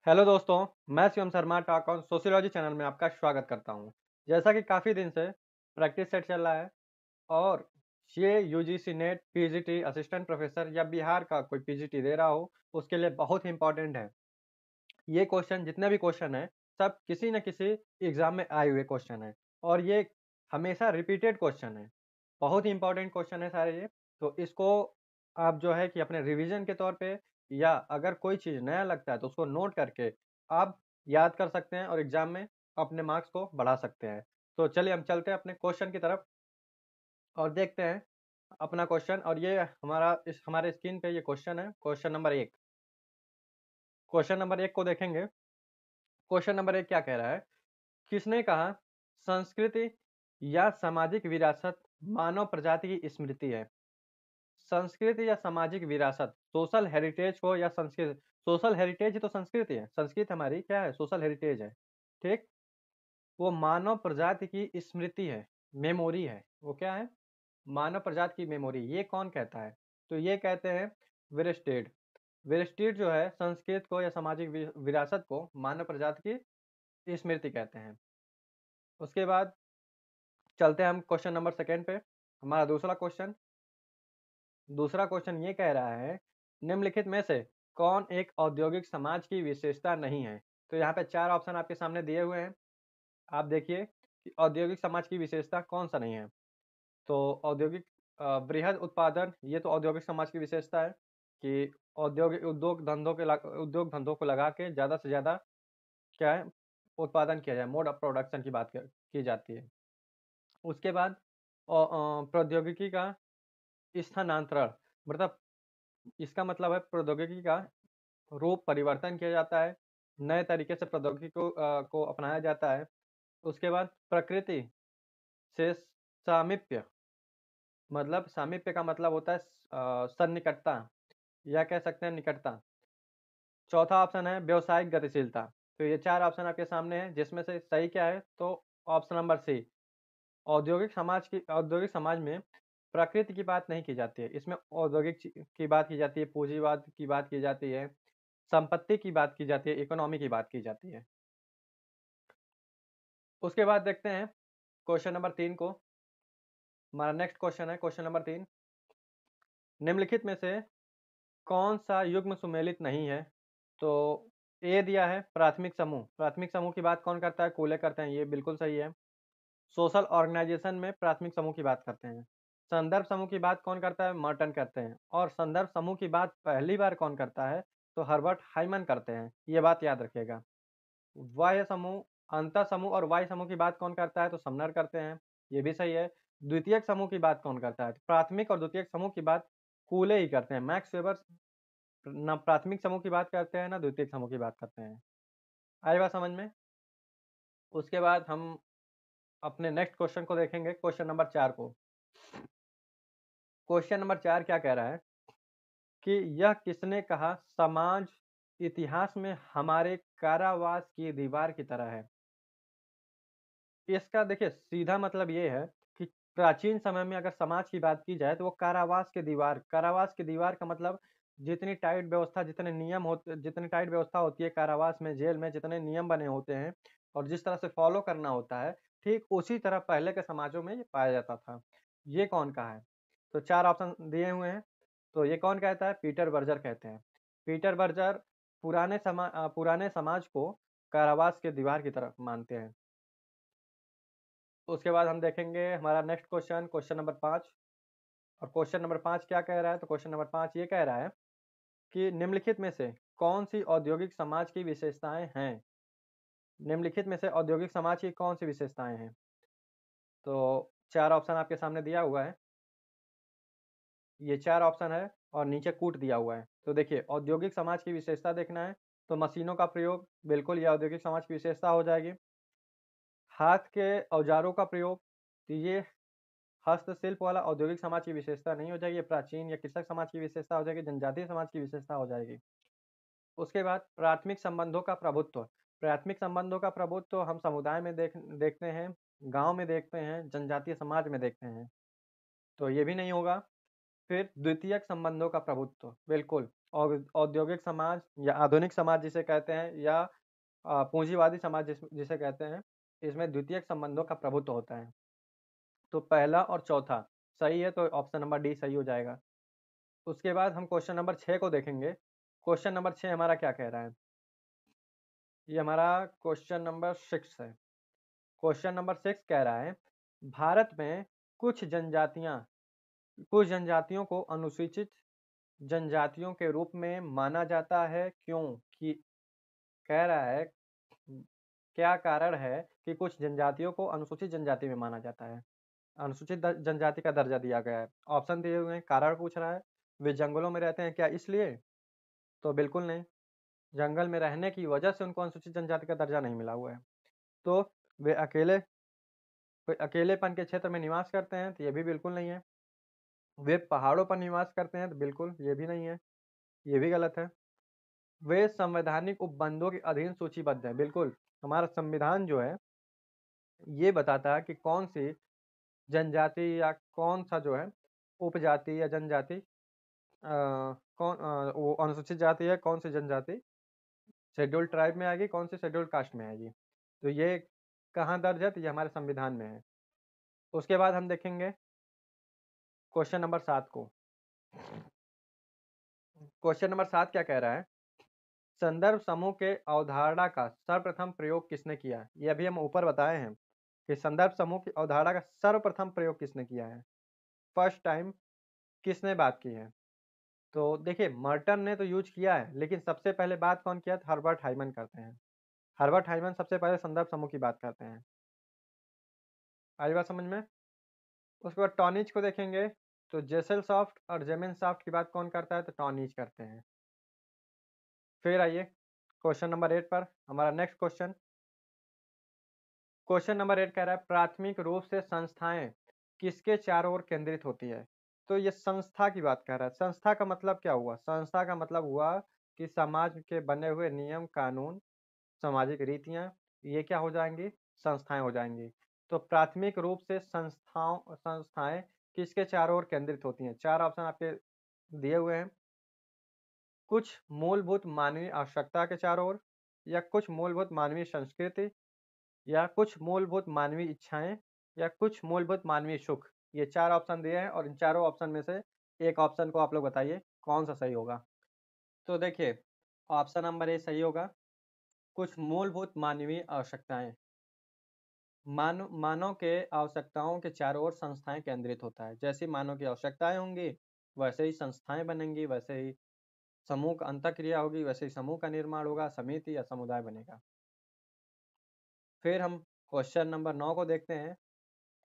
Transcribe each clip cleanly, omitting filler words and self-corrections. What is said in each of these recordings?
Hello दोस्तों, मैं Shivam Sharma talk on sociology channel में आपका स्वागत करता हूं। जैसा कि काफ़ी दिन से प्रैक्टिस सेट चल रहा है और ये UGC net PGT assistant professor या बिहार का कोई पीजीटी दे रहा हो, उसके लिए बहुत ही इंपॉर्टेंट है। ये क्वेश्चन जितने भी क्वेश्चन हैं, सब किसी न किसी एग्ज़ाम में आए हुए क्वेश्चन हैं और ये हमेशा रिपीटेड क्वेश्चन है। बहुत ही इंपॉर्टेंट क्वेश्चन है सारे ये। तो इसको आप जो है कि अपने रिवीजन के तौर पे या अगर कोई चीज़ नया लगता है तो उसको नोट करके आप याद कर सकते हैं और एग्ज़ाम में अपने मार्क्स को बढ़ा सकते हैं। तो चलिए हम चलते हैं अपने क्वेश्चन की तरफ और देखते हैं अपना क्वेश्चन और ये हमारे स्क्रीन पे ये क्वेश्चन है, क्वेश्चन नंबर 1। क्वेश्चन नंबर 1 को देखेंगे। क्वेश्चन नंबर 1 क्या कह रहा है? किसने कहा संस्कृति या सामाजिक विरासत मानव प्रजाति की स्मृति है? संस्कृति या सामाजिक विरासत, सोशल हेरिटेज को या संस्कृति, सोशल हेरिटेज ही तो संस्कृति है। संस्कृति हमारी क्या है? सोशल हेरिटेज है। ठीक? वो मानव प्रजाति की स्मृति है, मेमोरी है। वो क्या है? मानव प्रजाति की मेमोरी। ये कौन कहता है? तो ये कहते हैं विरस्टेड। विरस्टेड जो है संस्कृत को या सामाजिक विरासत को मानव प्रजाति की स्मृति कहते हैं। उसके बाद चलते हैं हम क्वेश्चन नंबर 2 पे। हमारा दूसरा क्वेश्चन ये कह रहा है, निम्नलिखित में से कौन एक औद्योगिक समाज की विशेषता नहीं है? तो यहाँ पे 4 ऑप्शन आपके सामने दिए हुए हैं। आप देखिए कि औद्योगिक समाज की विशेषता कौन-सा नहीं है? तो बृहद उत्पादन, ये तो औद्योगिक समाज की विशेषता है कि औद्योगिक उद्योग धंधों को लगा के ज़्यादा से ज़्यादा क्या है, उत्पादन किया जाए, मोड ऑफ प्रोडक्शन की बात की जाती है। उसके बाद प्रौद्योगिकी का स्थानांतरण, मतलब इसका मतलब है प्रौद्योगिकी का रूप परिवर्तन किया जाता है, नए तरीके से प्रौद्योगिकी को अपनाया जाता है। उसके बाद प्रकृति से सामीप्य, मतलब सामीप्य का मतलब होता है सन्निकटता या कह सकते हैं निकटता। चौथा ऑप्शन है व्यावसायिक गतिशीलता। तो ये 4 ऑप्शन आपके सामने हैं, जिसमें से सही क्या है? तो ऑप्शन नंबर सी, औद्योगिक समाज में प्रकृति की बात नहीं की जाती है। इसमें औद्योगिक की बात की जाती है, पूंजीवाद की बात की जाती है, संपत्ति की बात की जाती है, इकोनॉमी की बात की जाती है। उसके बाद देखते हैं क्वेश्चन नंबर 3 को। हमारा नेक्स्ट क्वेश्चन है क्वेश्चन नंबर 3। निम्नलिखित में से कौन-सा युग्म सुमेलित नहीं है? तो ए दिया है प्राथमिक समूह। प्राथमिक समूह की बात कौन करता है? कूले करते हैं, ये बिल्कुल सही है। सोशल ऑर्गेनाइजेशन में प्राथमिक समूह की बात करते हैं। संदर्भ समूह की बात कौन करता है? मर्टन करते हैं। और संदर्भ समूह की बात पहली बार कौन करता है? तो हर्बर्ट हाइमन करते हैं। ये बात याद रखिएगा। बाह्य समूह, अंतः समूह और वाह्य समूह की बात कौन करता है? तो समनर करते हैं। ये भी सही है। द्वितीयक समूह की बात कौन करता है? तो प्राथमिक और द्वितीयक समूह की बात कूले ही करते हैं। मैक्स वेबर ना प्राथमिक समूह की बात करते हैं, ना द्वितीयक समूह की बात करते हैं। आई बात समझ में? उसके बाद हम अपने नेक्स्ट क्वेश्चन को देखेंगे, क्वेश्चन नंबर 4 को। क्वेश्चन नंबर 4 क्या कह रहा है कि यह किसने कहा समाज इतिहास में हमारे कारावास की दीवार की तरह है? इसका देखिए सीधा मतलब ये है कि प्राचीन समय में अगर समाज की बात की जाए तो वो कारावास की दीवार का मतलब जितनी टाइट व्यवस्था होती है कारावास में, जेल में जितने नियम बने होते हैं और जिस तरह से फॉलो करना होता है, ठीक उसी तरह पहले के समाजों में ये पाया जाता था। ये कौन कहा है? तो 4 ऑप्शन दिए हुए हैं। तो ये कौन कहता है? पीटर बर्जर कहते हैं। पीटर बर्जर पुराने समाज को कारावास के दीवार की तरह मानते हैं। उसके बाद हम देखेंगे हमारा नेक्स्ट क्वेश्चन, क्वेश्चन नंबर 5। और क्वेश्चन नंबर 5 क्या कह रहा है? तो क्वेश्चन नंबर 5 ये कह रहा है कि निम्नलिखित में से कौन-सी औद्योगिक समाज की विशेषताएँ हैं? निम्नलिखित में से औद्योगिक समाज की कौन-सी विशेषताएँ हैं? तो 4 ऑप्शन आपके सामने दिया हुआ है। ये 4 ऑप्शन है और नीचे कूट दिया हुआ है। तो देखिए औद्योगिक समाज की विशेषता देखना है, तो मशीनों का प्रयोग, बिल्कुल ये औद्योगिक समाज की विशेषता हो जाएगी। हाथ के औजारों का प्रयोग, तो ये हस्तशिल्प वाला औद्योगिक समाज की विशेषता नहीं हो जाएगी, ये प्राचीन या कृषक समाज की विशेषता हो जाएगी, जनजातीय समाज की विशेषता हो जाएगी। उसके बाद प्राथमिक संबंधों का प्रभुत्व। प्राथमिक संबंधों का प्रभुत्व हम समुदाय में देखते हैं, गाँव में देखते हैं, जनजातीय समाज में देखते हैं, तो ये भी नहीं होगा। फिर द्वितीयक संबंधों का प्रभुत्व, बिल्कुल औद्योगिक समाज या आधुनिक समाज जिसे कहते हैं या पूंजीवादी समाज जिसे कहते हैं, इसमें द्वितीयक संबंधों का प्रभुत्व होता है। तो पहला और चौथा सही है, तो ऑप्शन नंबर डी सही हो जाएगा। उसके बाद हम क्वेश्चन नंबर 6 को देखेंगे। क्वेश्चन नंबर 6 हमारा क्या कह रहा है? ये हमारा क्वेश्चन नंबर 6 है। क्वेश्चन नंबर 6 कह रहा है, भारत में कुछ जनजातियों को अनुसूचित जनजातियों के रूप में माना जाता है, क्यों? कि कह रहा है क्या कारण है कि कुछ जनजातियों को अनुसूचित जनजाति में माना जाता है? अनुसूचित जनजाति का दर्जा दिया गया है। ऑप्शन दिए हुए हैं, कारण पूछ रहा है, वे जंगलों में रहते हैं क्या इसलिए? तो बिल्कुल नहीं, जंगल में रहने की वजह से उनको अनुसूचित जनजाति का दर्जा नहीं मिला हुआ है। तो वे कोई अकेलेपन के क्षेत्र में निवास करते हैं, तो ये भी बिल्कुल नहीं है। वे पहाड़ों पर निवास करते हैं, तो बिल्कुल ये भी नहीं है, ये भी गलत है। वे संवैधानिक उपबंधों के अधीन सूचीबद्ध हैं, बिल्कुल। हमारा संविधान जो है, ये बताता है कि कौन-सी जनजाति या कौन-सा जो है उपजाति या जनजाति वो अनुसूचित जाति है, कौन-सी जनजाति शेड्यूल्ड ट्राइब में आएगी, कौन-सी शेड्यूल्ड कास्ट में आएगी। तो ये कहाँ दर्ज है? तो ये हमारे संविधान में है। उसके बाद हम देखेंगे क्वेश्चन नंबर 7 को। क्वेश्चन नंबर 7 क्या कह रहा है? संदर्भ समूह के अवधारणा का सर्वप्रथम प्रयोग किसने किया? ये अभी हम ऊपर बताए हैं कि संदर्भ समूह की अवधारणा का सर्वप्रथम प्रयोग किसने किया है? फर्स्ट टाइम किसने बात की है? तो देखिए, मर्टन ने तो यूज़ किया है, लेकिन सबसे पहले बात कौन किया था? हर्बर्ट हाइमन करते हैं। हर्बर्ट हाइमन सबसे पहले संदर्भ समूह की बात करते हैं। आई बात समझ में? उसके बाद टॉनिज को देखेंगे, तो जेसेलसॉफ्ट और जेमिनसॉफ्ट की बात कौन करता है? तो टॉनिज करते हैं। फिर आइए क्वेश्चन नंबर 8 पर, हमारा नेक्स्ट क्वेश्चन। क्वेश्चन नंबर 8 कह रहा है, प्राथमिक रूप से संस्थाएं किसके चारों ओर केंद्रित होती है? तो ये संस्था की बात कर रहा है। संस्था का मतलब क्या हुआ? संस्था का मतलब हुआ कि समाज के बने हुए नियम कानून, सामाजिक रीतियां, ये क्या हो जाएंगी? संस्थाएं हो जाएंगी। तो प्राथमिक रूप से संस्थाएं किसके चारों ओर केंद्रित होती हैं? 4 ऑप्शन आपके दिए हुए हैं। कुछ मूलभूत मानवीय आवश्यकता के चारों ओर, या कुछ मूलभूत मानवीय संस्कृति, या कुछ मूलभूत मानवीय इच्छाएं, या कुछ मूलभूत मानवीय सुख। ये 4 ऑप्शन दिए हैं और इन चारों ऑप्शन में से एक ऑप्शन को आप लोग बताइए कौन सा सही होगा। तो देखिए, ऑप्शन नंबर ए सही होगा, कुछ मूलभूत मानवीय आवश्यकताएं। मानव के आवश्यकताओं के चारों ओर संस्थाएं केंद्रित होता है। जैसी मानव की आवश्यकताएं होंगी, वैसे ही संस्थाएं बनेंगी, वैसे ही समूह का अंतःक्रिया होगी, वैसे ही समूह का निर्माण होगा, समिति या समुदाय बनेगा। फिर हम क्वेश्चन नंबर 9 को देखते हैं।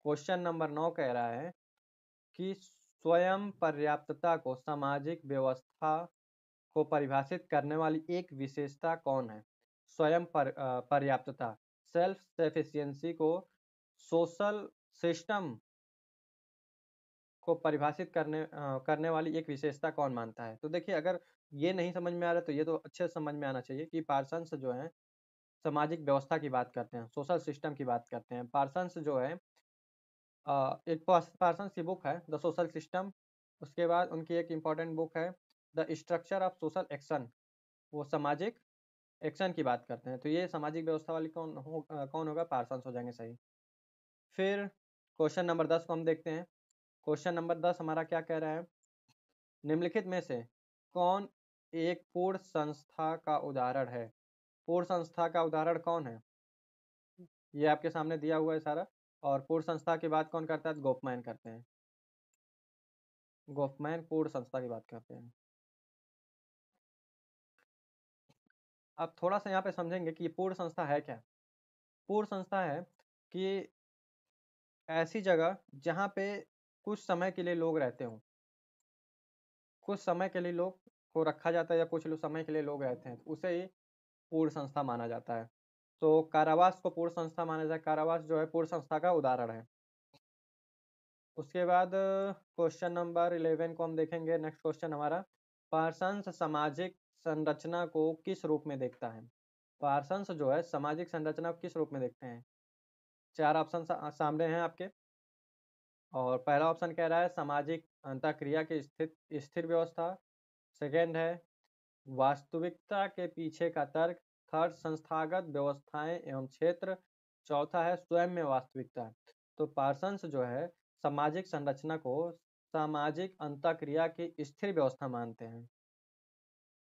क्वेश्चन नंबर 9 कह रहा है कि स्वयं पर्याप्तता को सामाजिक व्यवस्था को परिभाषित करने वाली एक विशेषता कौन है? स्वयं पर्याप्तता, सेल्फ सफिशिएंसी को सोशल सिस्टम को परिभाषित करने वाली एक विशेषता कौन मानता है? तो देखिए, अगर ये नहीं समझ में आ रहा है तो ये तो अच्छे से समझ में आना चाहिए कि पार्सन्स जो है सामाजिक व्यवस्था की बात करते हैं, सोशल सिस्टम की बात करते हैं। पार्सन्स जो है एक पार्सन्स की बुक है द सोशल सिस्टम। उसके बाद उनकी एक इम्पॉर्टेंट बुक है the structure of social action. वो सामाजिक एक्शन की बात करते हैं। तो ये सामाजिक व्यवस्था वाली कौन होगा? पार्सन्स हो जाएंगे सही। फिर क्वेश्चन नंबर 10 को हम देखते हैं। क्वेश्चन नंबर 10 हमारा क्या कह रहा है? निम्नलिखित में से कौन एक पूर्ण संस्था का उदाहरण है? पूर्ण संस्था का उदाहरण कौन है? ये आपके सामने दिया हुआ है सारा। और पूर्ण संस्था की बात कौन करता है? तो गोफमैन करते हैं। गोफमैन पूर्ण संस्था की बात करते हैं। अब थोड़ा सा यहाँ पे समझेंगे कि ये पूर्ण संस्था है क्या। पूर्ण संस्था है कि ऐसी जगह जहाँ पे कुछ समय के लिए लोग रहते हों, कुछ समय के लिए लोग को रखा जाता है या कुछ समय के लिए लोग रहते हैं, तो उसे ही पूर्ण संस्था माना जाता है। तो कारावास को पूर्ण संस्था माना जाए। कारावास जो है पूर्ण संस्था का उदाहरण है। उसके बाद क्वेश्चन नंबर 11 को हम देखेंगे। नेक्स्ट क्वेश्चन हमारा, पार्सन्स सामाजिक संरचना को किस रूप में देखता है? पार्सन्स जो है सामाजिक संरचना को किस रूप में देखते हैं? 4 ऑप्शन सामने हैं आपके। और पहला ऑप्शन कह रहा है सामाजिक अंतःक्रिया की स्थिर व्यवस्था। सेकेंड है वास्तविकता के पीछे का तर्क। थर्ड, संस्थागत व्यवस्थाएं एवं क्षेत्र। चौथा है स्वयं में वास्तविकता। तो पार्सन्स जो है सामाजिक संरचना को सामाजिक अंतःक्रिया की स्थिर व्यवस्था मानते हैं।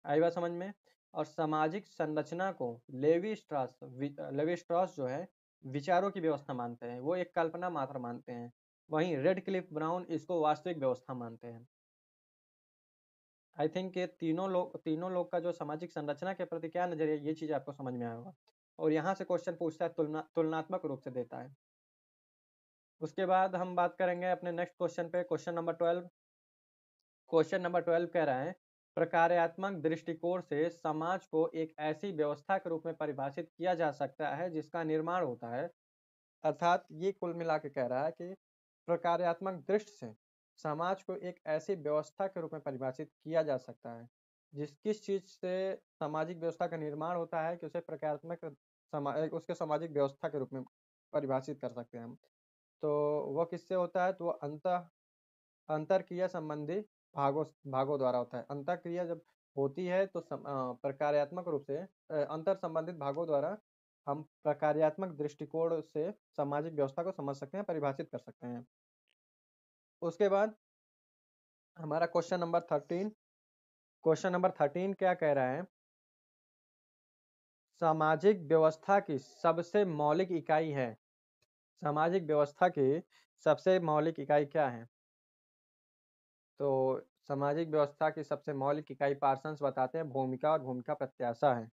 आई बात समझ में। और सामाजिक संरचना को लेवी स्ट्रॉस जो है विचारों की व्यवस्था मानते हैं, वो एक कल्पना मात्र मानते हैं। वहीं रेड क्लिफ ब्राउन इसको वास्तविक व्यवस्था मानते हैं। आई थिंक ये तीनों लोग का जो सामाजिक संरचना के प्रति क्या नजरिया, ये चीज आपको समझ में आया होगा। और यहाँ से क्वेश्चन पूछता है, तुलनात्मक रूप से देता है। उसके बाद हम बात करेंगे अपने नेक्स्ट क्वेश्चन पे, क्वेश्चन नंबर 12। क्वेश्चन नंबर 12 कह रहा है, प्रकार्यात्मक दृष्टिकोण से समाज को एक ऐसी व्यवस्था के रूप में परिभाषित किया जा सकता है जिसका निर्माण होता है। अर्थात ये कुल मिला के कह रहा है कि प्रकार्यात्मक दृष्टि से समाज को एक ऐसी व्यवस्था के रूप में परिभाषित किया जा सकता है जिस किस चीज से सामाजिक व्यवस्था का निर्माण होता है कि उसे उसके सामाजिक व्यवस्था के रूप में परिभाषित कर सकते हैं हम। तो वह किससे होता है, तो वह अंतरक्रिया संबंधी भागों द्वारा होता है। अंतरक्रिया जब होती है तो प्रकार्यात्मक रूप से अंतर संबंधित भागों द्वारा हम प्रकार्यात्मक दृष्टिकोण से सामाजिक व्यवस्था को समझ सकते हैं, परिभाषित कर सकते हैं। उसके बाद हमारा क्वेश्चन नंबर 13। क्वेश्चन नंबर 13 क्या कह रहा है, सामाजिक व्यवस्था की सबसे मौलिक इकाई है। सामाजिक व्यवस्था की सबसे मौलिक इकाई क्या है? तो सामाजिक व्यवस्था की सबसे मौलिक इकाई पार्सन्स बताते हैं भूमिका और भूमिका प्रत्याशा है।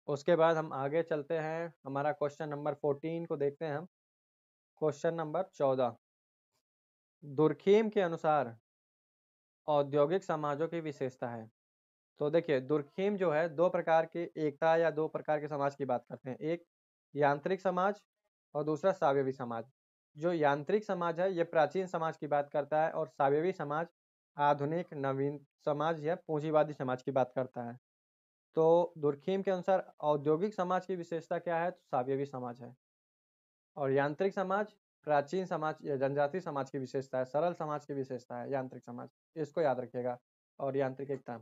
उसके बाद हम आगे चलते हैं, हमारा क्वेश्चन नंबर 14 को देखते हैं हम। क्वेश्चन नंबर 14, दुर्खीम के अनुसार औद्योगिक समाजों की विशेषता है। तो देखिए, दुर्खीम जो है दो प्रकार की एकता या दो प्रकार के समाज की बात करते हैं। एक यांत्रिक समाज और दूसरा सावयवी समाज। जो यांत्रिक समाज है ये प्राचीन समाज की बात करता है और सावयवी समाज आधुनिक नवीन समाज या पूंजीवादी समाज की बात करता है। तो दुर्खीम के अनुसार औद्योगिक समाज की विशेषता क्या है, तो सावयवी समाज है। और यांत्रिक समाज प्राचीन समाज या जनजातीय समाज की विशेषता है, सरल समाज की विशेषता है यांत्रिक समाज। इसको याद रखिएगा, और यांत्रिक एकता।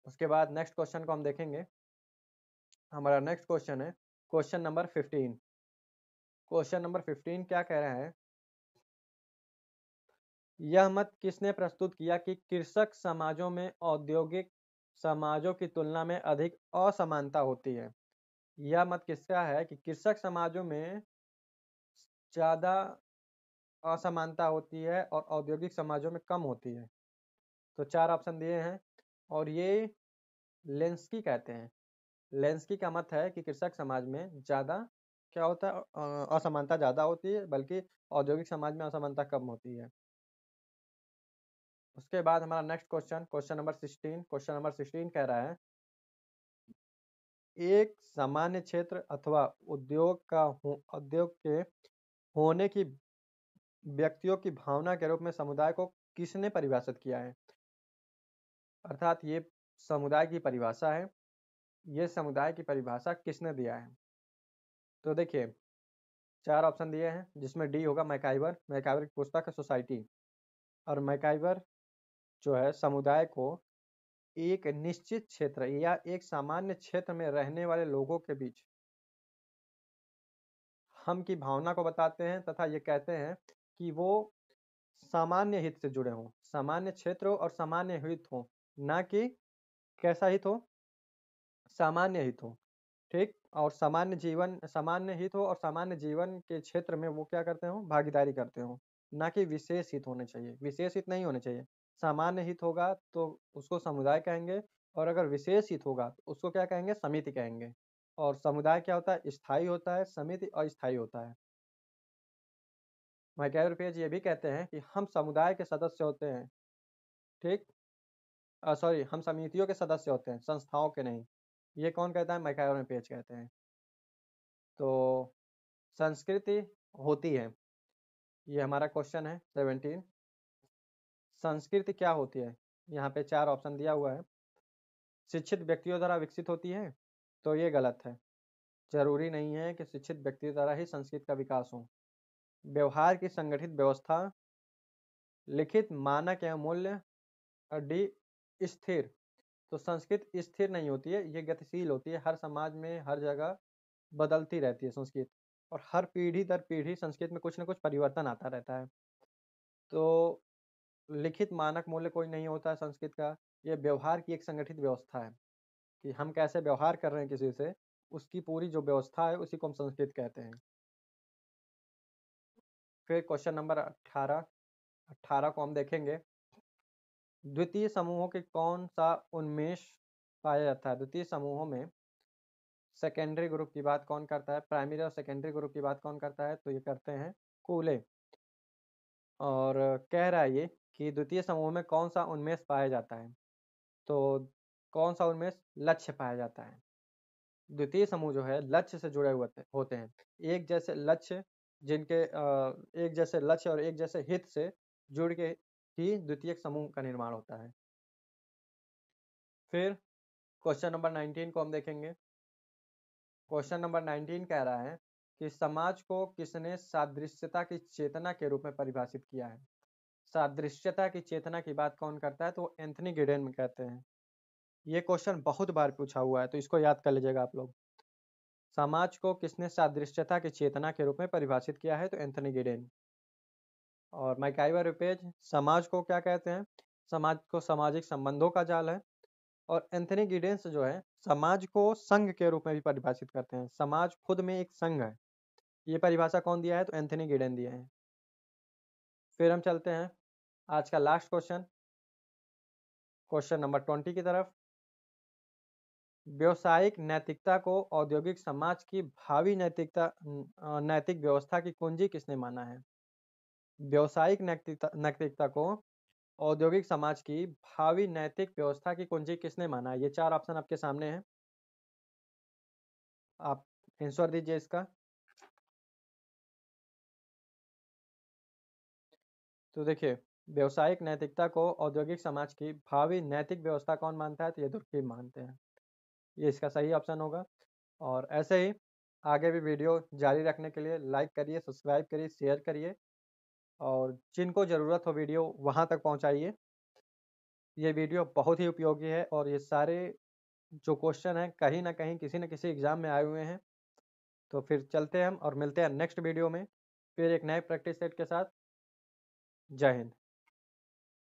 उसके बाद नेक्स्ट क्वेश्चन को हम देखेंगे। हमारा नेक्स्ट क्वेश्चन है क्वेश्चन नंबर 15। क्वेश्चन नंबर 15 क्या कह रहा है, यह मत किसने प्रस्तुत किया कि कृषक समाजों में औद्योगिक समाजों की तुलना में अधिक असमानता होती है? यह मत किसका है कि कृषक समाजों में ज्यादा असमानता होती है और औद्योगिक समाजों में कम होती है? तो चार ऑप्शन दिए हैं और ये लेंस्की कहते हैं। लेंस्की का मत है कि कृषक समाज में ज्यादा क्या होता है, असमानता ज्यादा होती है, बल्कि औद्योगिक समाज में असमानता कम होती है। उसके बाद हमारा next question, question number 16। Question number 16 कह रहा है, एक सामान्य क्षेत्र अथवा उद्योग के होने की व्यक्तियों की भावना के रूप में समुदाय को किसने परिभाषित किया है? अर्थात ये समुदाय की परिभाषा है, ये समुदाय की परिभाषा किसने दिया है? तो देखिए, चार ऑप्शन दिए हैं जिसमें डी होगा मैकाइवर। मैकाइवर की पुस्तक है सोसाइटी। और मैकाइवर जो है समुदाय को एक निश्चित क्षेत्र या एक सामान्य क्षेत्र में रहने वाले लोगों के बीच हम की भावना को बताते हैं, तथा ये कहते हैं कि वो सामान्य हित से जुड़े हों, सामान्य क्षेत्र हो और सामान्य हित हो, ना कि कैसा हित हो, सामान्य हित हो। ठीक, और सामान्य हित हो और सामान्य जीवन के क्षेत्र में वो क्या करते हो, भागीदारी करते हो, ना कि विशेष हित होने चाहिए। विशेष हित नहीं होने चाहिए। सामान्य हित होगा तो उसको समुदाय कहेंगे, और अगर विशेष हित होगा तो उसको क्या कहेंगे, समिति कहेंगे। और समुदाय क्या होता है, स्थायी होता है, समिति अस्थायी होता है। मैकैवर ये भी कहते हैं कि हम समुदाय के सदस्य होते हैं। ठीक, सॉरी, हम समितियों के सदस्य होते हैं, संस्थाओं के नहीं। ये कौन कहता है, मैकैवर कहते हैं। तो संस्कृति होती है, ये हमारा क्वेश्चन है 17। संस्कृति क्या होती है? यहाँ पे चार ऑप्शन दिया हुआ है। शिक्षित व्यक्तियों द्वारा विकसित होती है, तो ये गलत है। जरूरी नहीं है कि शिक्षित व्यक्ति द्वारा ही संस्कृति का विकास हो। व्यवहार की संगठित व्यवस्था, लिखित मानक एवं मूल्य, और डी स्थिर, तो संस्कृत स्थिर नहीं होती है, ये गतिशील होती है। हर समाज में, हर जगह बदलती रहती है संस्कृत, और हर पीढ़ी दर पीढ़ी संस्कृत में कुछ न कुछ परिवर्तन आता रहता है। तो लिखित मानक मूल्य कोई नहीं होता है संस्कृत का, ये व्यवहार की एक संगठित व्यवस्था है कि हम कैसे व्यवहार कर रहे हैं किसी से, उसकी पूरी जो व्यवस्था है उसी को हम संस्कृत कहते हैं। फिर क्वेश्चन नंबर 18 को हम देखेंगे। द्वितीय समूहों के कौन सा उन्मेष पाया जाता है? द्वितीय समूहों में सेकेंडरी ग्रुप की बात कौन करता है? प्राइमरी और सेकेंडरी ग्रुप की बात कौन करता है? तो ये करते हैं कूले। और कह रहा है ये कि द्वितीय समूह में कौन सा उन्मेष पाया जाता है? तो कौन सा उन्मेष? लक्ष्य पाया जाता है। द्वितीय समूह जो है लक्ष्य से जुड़े हुए होते हैं। एक जैसे लक्ष्य जिनके एक जैसे लक्ष्य और एक जैसे हित से जुड़ के ही द्वितीयक समूह का निर्माण होता है। फिर क्वेश्चन नंबर 19 को हम देखेंगे। क्वेश्चन नंबर 19 कह रहा है कि समाज को किसने सादृश्यता की चेतना के रूप में परिभाषित किया है? सादृश्यता की चेतना की बात कौन करता है? तो एंथनी गिडेन में कहते हैं। ये क्वेश्चन बहुत बार पूछा हुआ है, तो इसको याद कर लीजिएगा आप लोग। समाज को किसने सादृश्यता की चेतना के रूप में परिभाषित किया है? तो एंथनी गिडेन। और मैकाइवर रुपेज समाज को क्या कहते हैं? समाज को सामाजिक संबंधों का जाल है। और एंथनी गिडेन्स जो है समाज को संघ के रूप में भी परिभाषित करते हैं। समाज खुद में एक संघ है। ये परिभाषा कौन दिया है? तो एंथनी गिडेन दिया है। फिर हम चलते हैं आज का लास्ट क्वेश्चन, क्वेश्चन नंबर 20 की तरफ। व्यावसायिक नैतिकता को औद्योगिक समाज की भावी नैतिक व्यवस्था की कुंजी किसने माना है? व्यावसायिक नैतिकता को औद्योगिक समाज की भावी नैतिक व्यवस्था की कुंजी किसने माना है? ये 4 ऑप्शन आपके सामने हैं, आप आंसर दीजिए इसका। तो देखिए, व्यावसायिक नैतिकता को औद्योगिक समाज की भावी नैतिक व्यवस्था कौन मानता है? तो ये दुर्कheim मानते हैं। ये इसका सही ऑप्शन होगा। और ऐसे ही आगे भी वीडियो जारी रखने के लिए लाइक करिए, सब्सक्राइब करिए, शेयर करिए, और जिनको ज़रूरत हो वीडियो वहाँ तक पहुँचाइए। ये वीडियो बहुत ही उपयोगी है, और ये सारे जो क्वेश्चन हैं कहीं न कहीं किसी न किसी एग्ज़ाम में आए हुए हैं। तो फिर चलते हैं हम और मिलते हैं नेक्स्ट वीडियो में, फिर एक नए प्रैक्टिस सेट के साथ। जय हिंद।